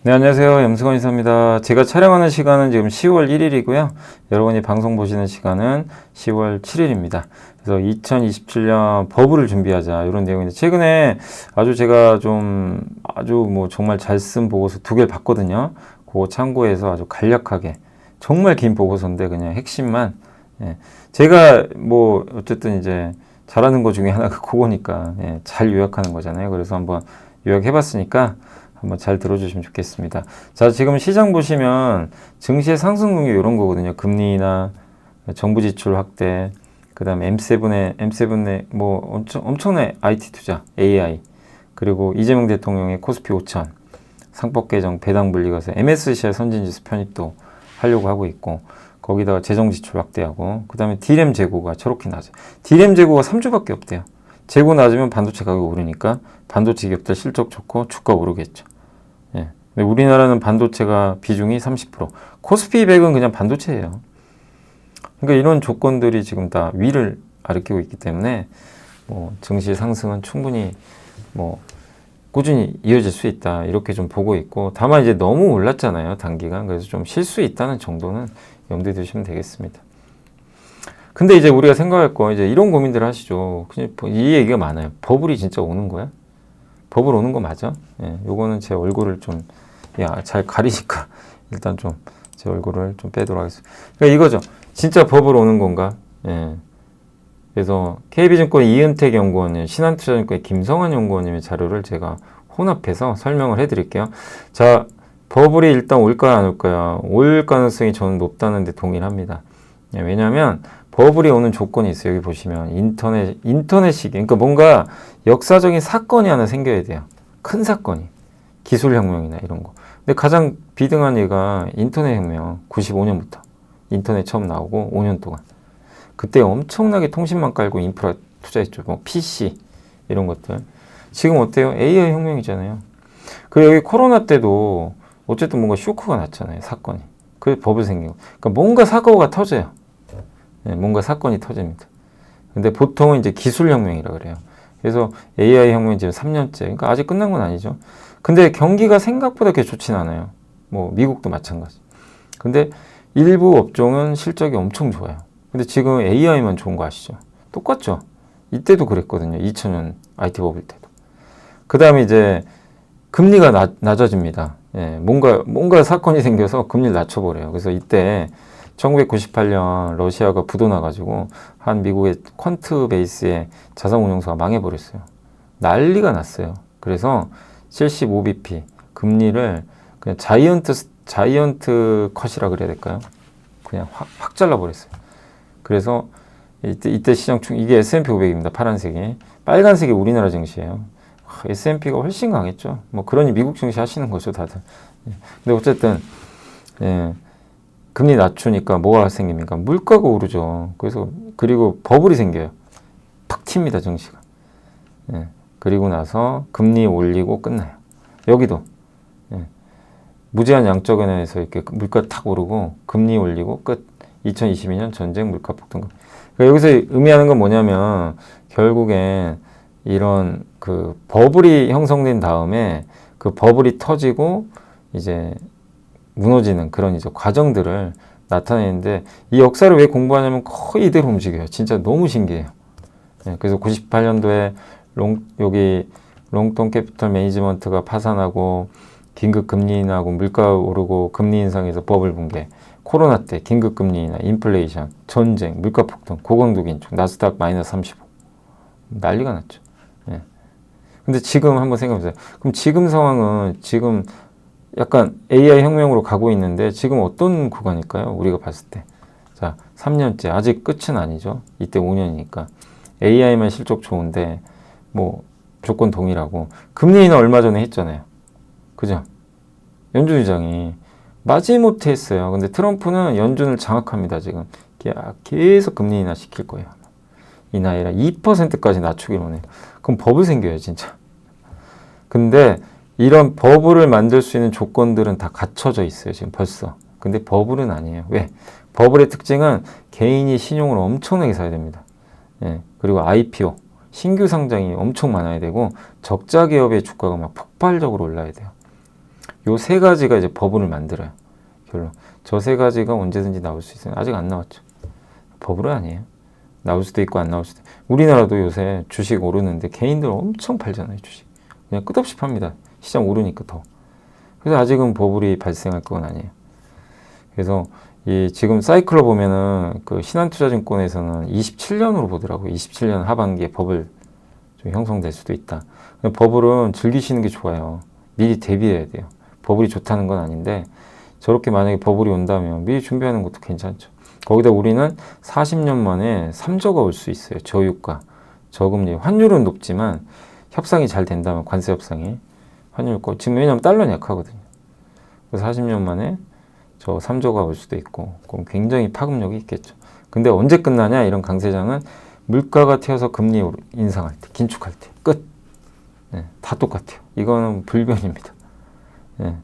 네, 안녕하세요. 염승원 이사입니다. 제가 촬영하는 시간은 지금 10월 1일이고요. 여러분이 방송 보시는 시간은 10월 7일입니다. 그래서 2027년 버블을 준비하자 이런 내용인데 최근에 제가 정말 잘 쓴 보고서 2개를 봤거든요. 그거 참고해서 아주 간략하게 정말 긴 보고서인데 그냥 핵심만 제가 어쨌든 이제 잘하는 것 중에 하나가 그거니까 잘 요약하는 거잖아요. 그래서 한번 요약해봤으니까 한번 잘 들어주시면 좋겠습니다. 자, 지금 시장 보시면 증시의 상승 동력 이런 거거든요. 금리나 정부 지출 확대, 그 다음에 M7의 엄청난 IT 투자, AI, 그리고 이재명 대통령의 코스피 5천, 상법 개정, 배당 분리가세, MSCI 선진지수 편입도 하려고 하고 있고, 거기다가 재정 지출 확대하고, 그 다음에 D램 재고가 저렇게 낮아요. D램 재고가 3주밖에 없대요. 재고 낮으면 반도체 가격이 오르니까 반도체 기업들 실적 좋고 주가 오르겠죠. 예. 근데 우리나라는 반도체가 비중이 30%, 코스피 200은 그냥 반도체예요. 그러니까 이런 조건들이 지금 다 위를 가리키고 있기 때문에 증시 상승은 충분히 꾸준히 이어질 수 있다 이렇게 좀 보고 있고, 다만 이제 너무 올랐잖아요 단기간. 그래서 좀 쉴 수 있다는 정도는 염두에 두시면 되겠습니다. 근데 이제 우리가 생각할 거 이제 이런 고민들을 하시죠. 그냥 이 얘기가 많아요. 버블이 진짜 오는 거야? 버블 오는 거 맞아? 예, 요거는 제 얼굴을 좀 잘 가리니까 일단 좀 제 얼굴을 좀 빼도록 하겠습니다. 그러니까 이거죠. 진짜 버블 오는 건가? 예. 그래서 KB증권 이은택 연구원님, 신한투자증권의 김성환 연구원님의 자료를 제가 혼합해서 설명을 해드릴게요. 자, 버블이 일단 올까요, 안 올까요? 올 가능성이 저는 높다는 데 동일합니다. 예, 왜냐하면 버블이 오는 조건이 있어요. 여기 보시면 인터넷 시기, 그러니까 뭔가 역사적인 사건이 하나 생겨야 돼요. 큰 사건이, 기술혁명이나 이런 거. 근데 가장 비등한 예가 인터넷 혁명, 95년부터 인터넷 처음 나오고 5년 동안 그때 엄청나게 통신망 깔고 인프라 투자했죠. PC 이런 것들. 지금 어때요? AI 혁명이잖아요. 그리고 여기 코로나 때도 어쨌든 뭔가 쇼크가 났잖아요. 사건이. 그래서 버블 생기고. 그러니까 뭔가 사고가 터져요. 뭔가 사건이 터집니다. 근데 보통은 이제 기술혁명이라 그래요. 그래서 AI 혁명이 지금 3년째. 그러니까 아직 끝난 건 아니죠. 근데 경기가 생각보다 그렇게 좋진 않아요. 미국도 마찬가지. 근데 일부 업종은 실적이 엄청 좋아요. 근데 지금 AI만 좋은 거 아시죠? 똑같죠? 이때도 그랬거든요. 2000년 IT 버블 때도. 그 다음에 이제 금리가 낮아집니다. 뭔가 사건이 생겨서 금리를 낮춰버려요. 그래서 이때 1998년 러시아가 부도나가지고 한 미국의 퀀트 베이스의 자산운용사가 망해버렸어요. 난리가 났어요. 그래서 75bp 금리를 그냥 자이언트 컷이라 그래야 될까요? 그냥 확 잘라버렸어요. 그래서 이때 시장 이게 S&P 500입니다. 파란색이. 빨간색이 우리나라 증시예요. S&P가 훨씬 강했죠. 그러니 미국 증시 하시는 거죠, 다들. 근데 어쨌든 금리 낮추니까 뭐가 생깁니까? 물가가 오르죠. 그리고 버블이 생겨요. 팍 튑니다, 증시가. 그리고 나서 금리 올리고 끝나요. 여기도 무제한 양적 완화에서 이렇게 물가 탁 오르고 금리 올리고 끝. 2022년 전쟁 물가 폭등. 그러니까 여기서 의미하는 건 뭐냐면 결국엔 이런 그 버블이 형성된 다음에 그 버블이 터지고 이제 무너지는 그런 이제 과정들을 나타내는데, 이 역사를 왜 공부하냐면 거의 이대로 움직여요. 진짜 너무 신기해요. 그래서 98년도에 여기 롱톤 캐피털 매니지먼트가 파산하고 긴급 금리 인하고 물가 오르고 금리 인상에서 버블 붕괴, 코로나 때 긴급 금리 인하, 인플레이션, 전쟁, 물가 폭등, 고강도 긴축, 나스닥 마이너스 35, 난리가 났죠. 근데 지금 한번 생각해보세요. 그럼 지금 상황은 지금 약간 AI 혁명으로 가고 있는데 지금 어떤 구간일까요? 우리가 봤을 때. 자, 3년째. 아직 끝은 아니죠. 이때 5년이니까. AI만 실적 좋은데 조건 동일하고. 금리 인하 얼마 전에 했잖아요. 그죠? 연준 의장이 마지못해 했어요. 근데 트럼프는 연준을 장악합니다. 지금. 계속 금리 인하 시킬 거예요. 인하율 2%까지 낮추기로 해요. 그럼 버블 생겨요, 진짜. 근데 이런 버블을 만들 수 있는 조건들은 다 갖춰져 있어요, 지금 벌써. 근데 버블은 아니에요. 왜? 버블의 특징은 개인이 신용을 엄청나게 사야 됩니다. 그리고 IPO, 신규 상장이 엄청 많아야 되고 적자 기업의 주가가 막 폭발적으로 올라야 돼요. 요 세 가지가 이제 버블을 만들어요. 결론. 저 세 가지가 언제든지 나올 수 있어요. 아직 안 나왔죠. 버블은 아니에요. 나올 수도 있고 안 나올 수도 있고. 우리나라도 요새 주식 오르는데 개인들 엄청 팔잖아요. 주식. 그냥 끝없이 팝니다. 시장 오르니까 더. 그래서 아직은 버블이 발생할 건 아니에요. 그래서 이 지금 사이클로 보면은 그 신한투자증권에서는 27년으로 보더라고요. 27년 하반기에 버블 좀 형성될 수도 있다. 버블은 즐기시는 게 좋아요. 미리 대비해야 돼요. 버블이 좋다는 건 아닌데 저렇게 만약에 버블이 온다면 미리 준비하는 것도 괜찮죠. 거기다 우리는 40년 만에 3조가 올 수 있어요. 저유가, 저금리, 환율은 높지만 협상이 잘 된다면 관세 협상이 환율 거 지금 왜냐면 달러는 약하거든요. 그래서 40년 만에 저 3조가 올 수도 있고 그럼 굉장히 파급력이 있겠죠. 근데 언제 끝나냐 이런 강세장은 물가가 튀어서 금리 인상할 때, 긴축할 때 끝. 네, 다 똑같아요. 이거는 불변입니다. 네,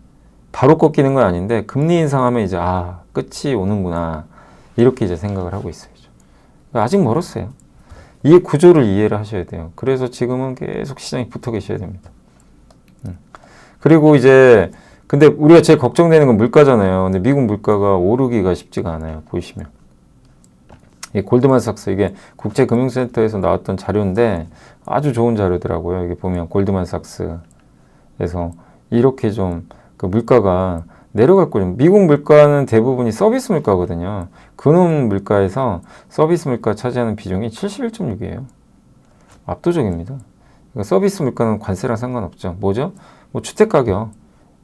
바로 꺾이는 건 아닌데 금리 인상하면 이제 끝이 오는구나 이렇게 이제 생각을 하고 있어요. 아직 멀었어요. 이 구조를 이해를 하셔야 돼요. 그래서 지금은 계속 시장에 붙어 계셔야 됩니다. 그리고 이제 근데 우리가 제일 걱정되는 건 물가잖아요. 근데 미국 물가가 오르기가 쉽지가 않아요. 보이시면. 이 골드만삭스 이게 국제금융센터에서 나왔던 자료인데 아주 좋은 자료더라고요. 이게 보면 골드만삭스에서 이렇게 좀 그 물가가 내려갈 거예요. 미국 물가는 대부분이 서비스 물가거든요. 근원 물가에서 서비스 물가 차지하는 비중이 71.6이에요. 압도적입니다. 그러니까 서비스 물가는 관세랑 상관없죠. 뭐죠? 뭐 주택가격,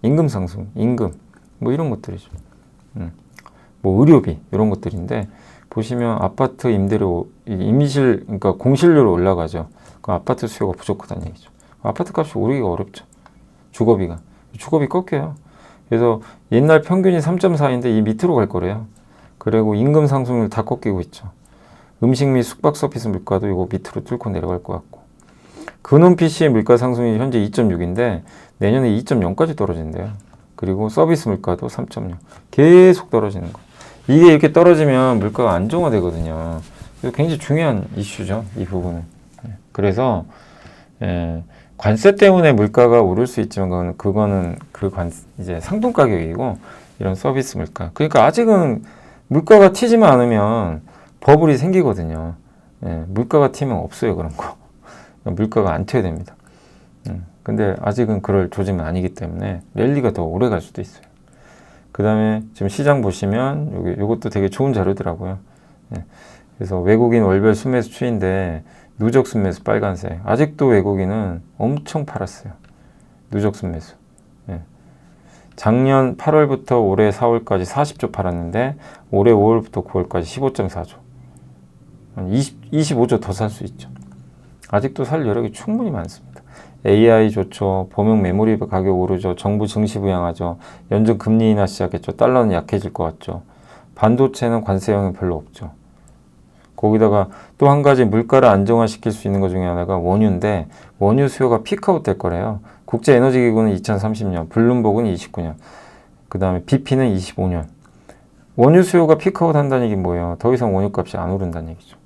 임금 상승, 임금 뭐 이런 것들이죠. 뭐 의료비 이런 것들인데 보시면 아파트 임대료, 임실 그러니까 공실률이 올라가죠. 그 아파트 수요가 부족하다는 얘기죠. 아파트 값이 오르기가 어렵죠. 주거비 꺾여요. 그래서 옛날 평균이 3.4인데 이 밑으로 갈 거래요. 그리고 임금 상승률 다 꺾이고 있죠. 음식 및 숙박 서비스 물가도 이거 밑으로 뚫고 내려갈 것 같고. 근원 PC의 물가 상승률이 현재 2.6인데 내년에 2.0까지 떨어진대요. 그리고 서비스 물가도 3.0. 계속 떨어지는 거. 이게 이렇게 떨어지면 물가가 안정화되거든요. 이거 굉장히 중요한 이슈죠. 이 부분은. 그래서 관세 때문에 물가가 오를 수 있지만 그거는 이제 상품 가격이고 이런 서비스 물가. 그러니까 아직은 물가가 튀지만 않으면 버블이 생기거든요. 물가가 튀면 없어요 그런 거. 물가가 안 튀어야 됩니다. 근데 아직은 그럴 조짐은 아니기 때문에 랠리가 더 오래 갈 수도 있어요. 그 다음에 지금 시장 보시면 요것도 되게 좋은 자료더라고요. 그래서 외국인 월별 순매수 추이인데 누적 순매수 빨간색. 아직도 외국인은 엄청 팔았어요. 누적 순매수. 작년 8월부터 올해 4월까지 40조 팔았는데 올해 5월부터 9월까지 15.4조. 25조 더 살 수 있죠. 아직도 살 여력이 충분히 많습니다. AI 좋죠. 범용 메모리 가격 오르죠. 정부 증시 부양하죠. 연준 금리 인하 시작했죠. 달러는 약해질 것 같죠. 반도체는 관세 영향 별로 없죠. 거기다가 또 한 가지 물가를 안정화시킬 수 있는 것 중에 하나가 원유인데 원유 수요가 피크아웃 될 거래요. 국제에너지기구는 2030년, 블룸버그는 29년, 그 다음에 BP는 25년. 원유 수요가 피크아웃 한다는 얘기 뭐예요? 더 이상 원유값이 안 오른다는 얘기죠.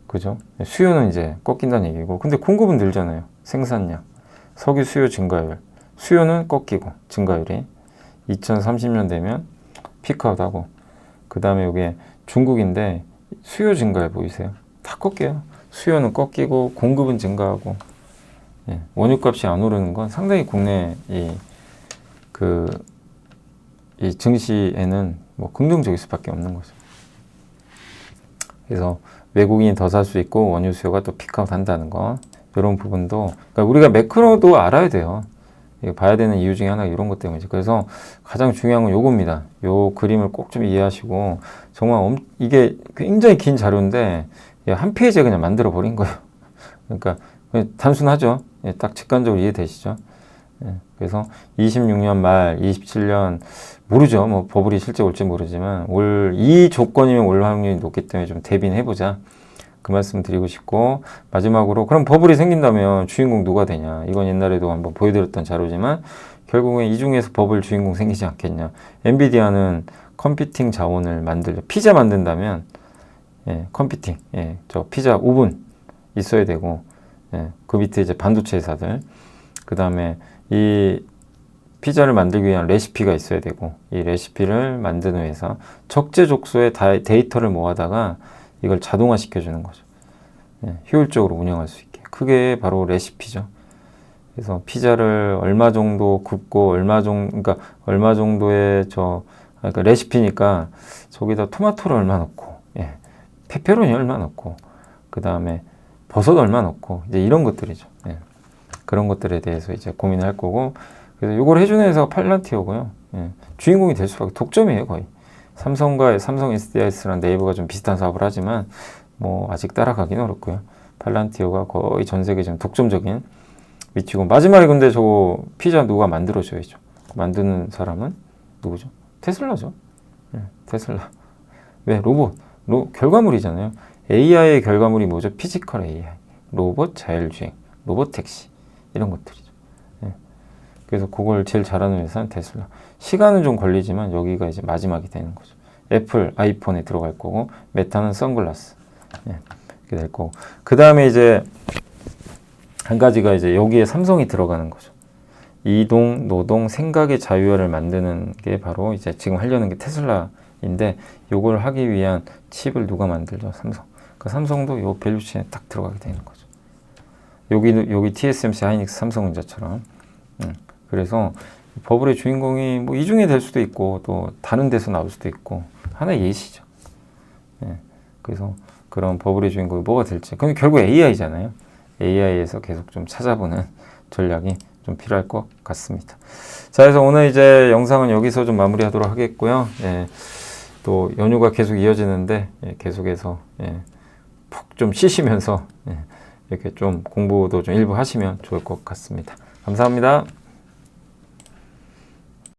그죠? 수요는 이제 꺾인다는 얘기고 근데 공급은 늘잖아요. 생산량, 석유 수요 증가율, 수요는 꺾이고 증가율이 2030년 되면 피크아웃하고 그 다음에 이게 중국인데 수요 증가율 보이세요? 다 꺾여요. 수요는 꺾이고 공급은 증가하고 원유값이 안 오르는 건 상당히 국내 이 증시에는 뭐 긍정적일 수밖에 없는 거죠. 그래서 외국인이 더 살 수 있고 원유 수요가 또 피크아웃 한다는 거 이런 부분도 그러니까 우리가 매크로도 알아야 돼요. 이거 봐야 되는 이유 중에 하나가 이런 것 때문이죠. 그래서 가장 중요한 건 요겁니다. 요 그림을 꼭 좀 이해하시고 정말 이게 굉장히 긴 자료인데 한 페이지에 그냥 만들어 버린 거예요. 그러니까 단순하죠. 딱 직관적으로 이해되시죠? 그래서 26년 말 27년 모르죠. 뭐 버블이 실제 올지 모르지만 이 조건이면 올 확률이 높기 때문에 좀 대비는 해보자. 그 말씀 드리고 싶고 마지막으로 그럼 버블이 생긴다면 주인공 누가 되냐. 이건 옛날에도 한번 보여드렸던 자료지만 결국엔 이 중에서 버블 주인공 생기지 않겠냐. 엔비디아는 컴퓨팅 자원을 피자 만든다면 컴퓨팅, 저 피자 오븐 있어야 되고 그 밑에 이제 반도체 회사들 그 다음에 이 피자를 만들기 위한 레시피가 있어야 되고, 이 레시피를 만드는 회사, 적재적소의 데이터를 모아다가 이걸 자동화 시켜주는 거죠. 효율적으로 운영할 수 있게. 그게 바로 레시피죠. 그래서 피자를 얼마 정도 굽고 얼마 정도의 그러니까 레시피니까 저기다 토마토를 얼마 넣고, 페페로니 얼마 넣고, 그 다음에 버섯 얼마 넣고, 이제 이런 것들이죠. 그런 것들에 대해서 이제 고민을 할 거고, 그래서 이걸 해주는 회사가 팔란티어고요. 주인공이 될 수밖에, 독점이에요, 거의. 삼성 SDIS랑 네이버가 좀 비슷한 사업을 하지만 뭐 아직 따라가기는 어렵고요. 팔란티어가 거의 전 세계 좀 독점적인 위치고, 마지막에 근데 저 피자 누가 만들어줘야죠. 만드는 사람은 누구죠? 테슬라죠. 테슬라. 왜? 로봇. 결과물이잖아요. AI의 결과물이 뭐죠? 피지컬 AI. 로봇 자율주행, 로봇 택시. 이런 것들이죠. 그래서 그걸 제일 잘하는 회사는 테슬라. 시간은 좀 걸리지만 여기가 이제 마지막이 되는 거죠. 애플 아이폰에 들어갈 거고, 메타는 선글라스. 이렇게 될 거고. 그 다음에 이제 한 가지가 이제 여기에 삼성이 들어가는 거죠. 이동, 노동, 생각의 자유화를 만드는 게 바로 이제 지금 하려는 게 테슬라인데, 요걸 하기 위한 칩을 누가 만들죠? 삼성. 그 삼성도 요 밸류체인에 딱 들어가게 되는 거죠. 여기 TSMC, 하이닉스, 삼성전자처럼. 그래서 버블의 주인공이 뭐 이 중에 될 수도 있고, 또 다른 데서 나올 수도 있고, 하나의 예시죠. 그래서 그런 버블의 주인공이 뭐가 될지. 근데 결국 AI잖아요. AI에서 계속 좀 찾아보는 전략이 좀 필요할 것 같습니다. 자, 그래서 오늘 이제 영상은 여기서 좀 마무리하도록 하겠고요. 또 연휴가 계속 이어지는데, 계속해서 푹 좀 쉬시면서 이렇게 좀 공부도 좀 일부 하시면 좋을 것 같습니다. 감사합니다.